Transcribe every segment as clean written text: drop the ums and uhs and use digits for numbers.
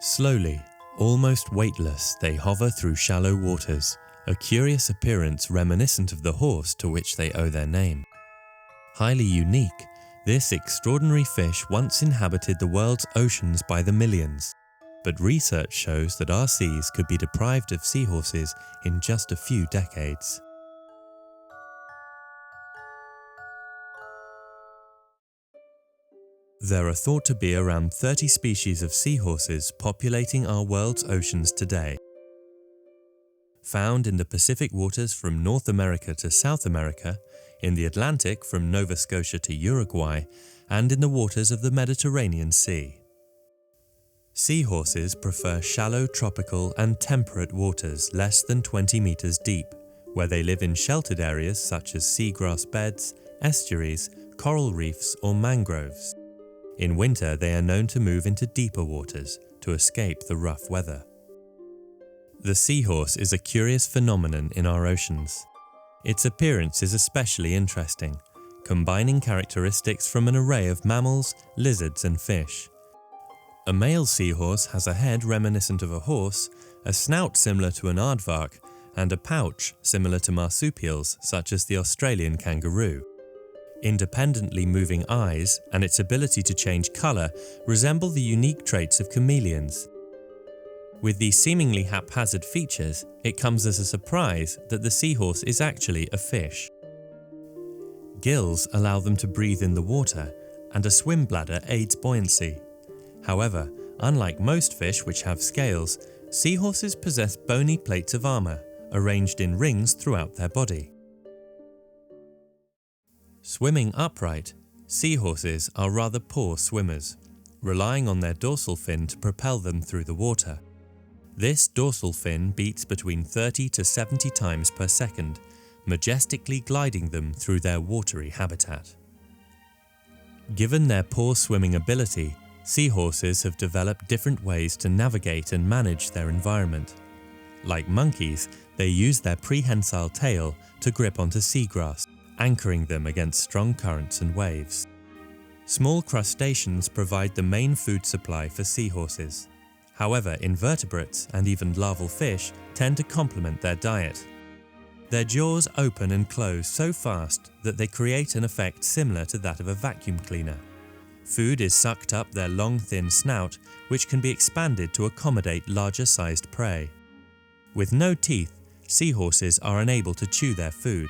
Slowly, almost weightless, they hover through shallow waters, a curious appearance reminiscent of the horse to which they owe their name. Highly unique, this extraordinary fish once inhabited the world's oceans by the millions, but research shows that our seas could be deprived of seahorses in just a few decades. There are thought to be around 30 species of seahorses populating our world's oceans today. Found in the Pacific waters from North America to South America, in the Atlantic from Nova Scotia to Uruguay, and in the waters of the Mediterranean Sea. Seahorses prefer shallow tropical and temperate waters less than 20 meters deep, where they live in sheltered areas such as seagrass beds, estuaries, coral reefs, or mangroves. In winter, they are known to move into deeper waters to escape the rough weather. The seahorse is a curious phenomenon in our oceans. Its appearance is especially interesting, combining characteristics from an array of mammals, lizards, and fish. A male seahorse has a head reminiscent of a horse, a snout similar to an aardvark, and a pouch similar to marsupials such as the Australian kangaroo. Independently moving eyes and its ability to change colour resemble the unique traits of chameleons. With these seemingly haphazard features, it comes as a surprise that the seahorse is actually a fish. Gills allow them to breathe in the water, and a swim bladder aids buoyancy. However, unlike most fish which have scales, seahorses possess bony plates of armour, arranged in rings throughout their body. Swimming upright, seahorses are rather poor swimmers, relying on their dorsal fin to propel them through the water. This dorsal fin beats between 30 to 70 times per second, majestically gliding them through their watery habitat. Given their poor swimming ability, seahorses have developed different ways to navigate and manage their environment. Like monkeys, they use their prehensile tail to grip onto seagrass, anchoring them against strong currents and waves. Small crustaceans provide the main food supply for seahorses. However, invertebrates and even larval fish tend to complement their diet. Their jaws open and close so fast that they create an effect similar to that of a vacuum cleaner. Food is sucked up their long, thin snout, which can be expanded to accommodate larger-sized prey. With no teeth, seahorses are unable to chew their food,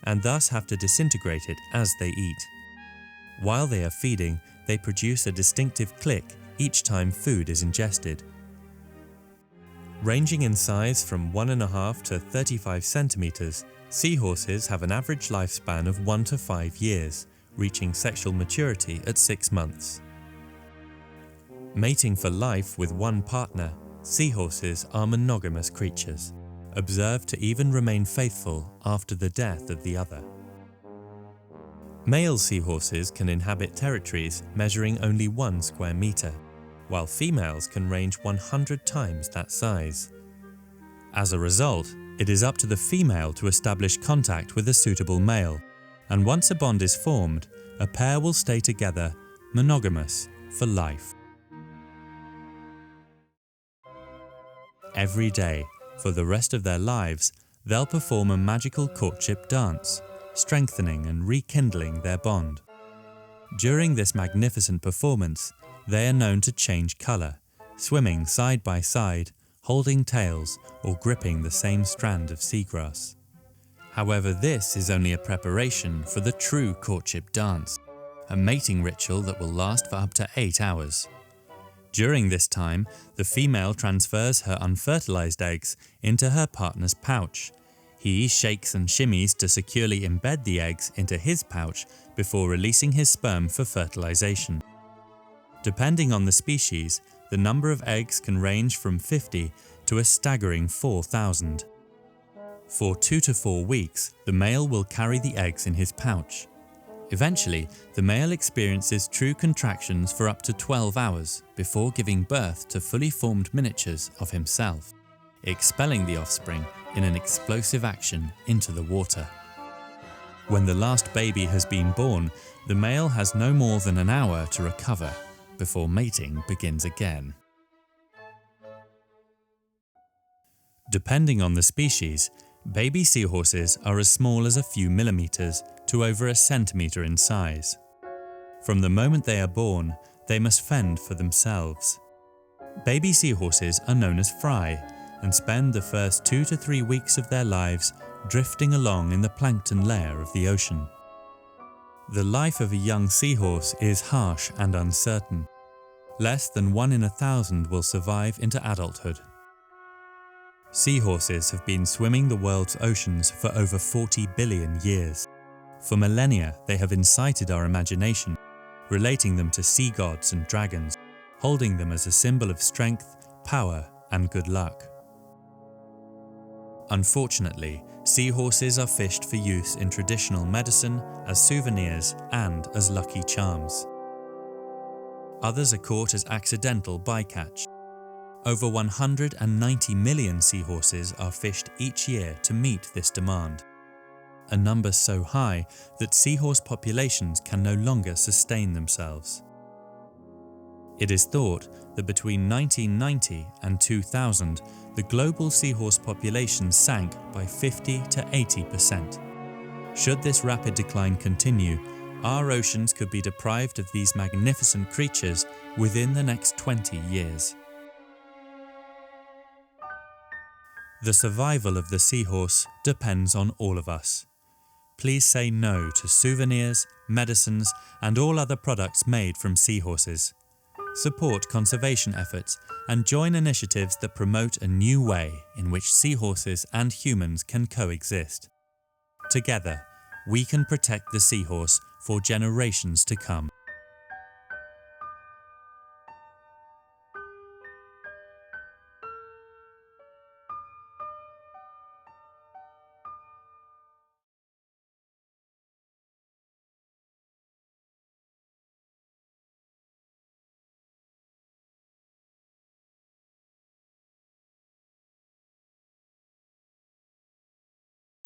and thus have to disintegrate it as they eat. While they are feeding, they produce a distinctive click each time food is ingested. Ranging in size from 1.5 to 35 centimeters, seahorses have an average lifespan of 1 to 5 years, reaching sexual maturity at 6 months. Mating for life with one partner, seahorses are monogamous creatures, observed to even remain faithful after the death of the other. Male seahorses can inhabit territories measuring only 1 square meter, while females can range 100 times that size. As a result, it is up to the female to establish contact with a suitable male, and once a bond is formed, a pair will stay together, monogamous, for life. Every day, for the rest of their lives, they'll perform a magical courtship dance, strengthening and rekindling their bond. During this magnificent performance, they are known to change colour, swimming side by side, holding tails, or gripping the same strand of seagrass. However, this is only a preparation for the true courtship dance, a mating ritual that will last for up to 8 hours. During this time, the female transfers her unfertilized eggs into her partner's pouch. He shakes and shimmies to securely embed the eggs into his pouch before releasing his sperm for fertilization. Depending on the species, the number of eggs can range from 50 to a staggering 4,000. For 2 to 4 weeks, the male will carry the eggs in his pouch. Eventually, the male experiences true contractions for up to 12 hours before giving birth to fully formed miniatures of himself, expelling the offspring in an explosive action into the water. When the last baby has been born, the male has no more than an hour to recover before mating begins again. Depending on the species, baby seahorses are as small as a few millimeters to over a centimeter in size. From the moment they are born, they must fend for themselves. Baby seahorses are known as fry and spend the first 2 to 3 weeks of their lives drifting along in the plankton layer of the ocean. The life of a young seahorse is harsh and uncertain. Less than 1 in 1,000 will survive into adulthood. Seahorses have been swimming the world's oceans for over 40 billion years. For millennia, they have incited our imagination, relating them to sea gods and dragons, holding them as a symbol of strength, power, and good luck. Unfortunately, seahorses are fished for use in traditional medicine, as souvenirs, and as lucky charms. Others are caught as accidental bycatch. Over 190 million seahorses are fished each year to meet this demand, a number so high that seahorse populations can no longer sustain themselves. It is thought that between 1990 and 2000, the global seahorse population sank by 50 to 80%. Should this rapid decline continue, our oceans could be deprived of these magnificent creatures within the next 20 years. The survival of the seahorse depends on all of us. Please say no to souvenirs, medicines, and all other products made from seahorses. Support conservation efforts and join initiatives that promote a new way in which seahorses and humans can coexist. Together, we can protect the seahorse for generations to come.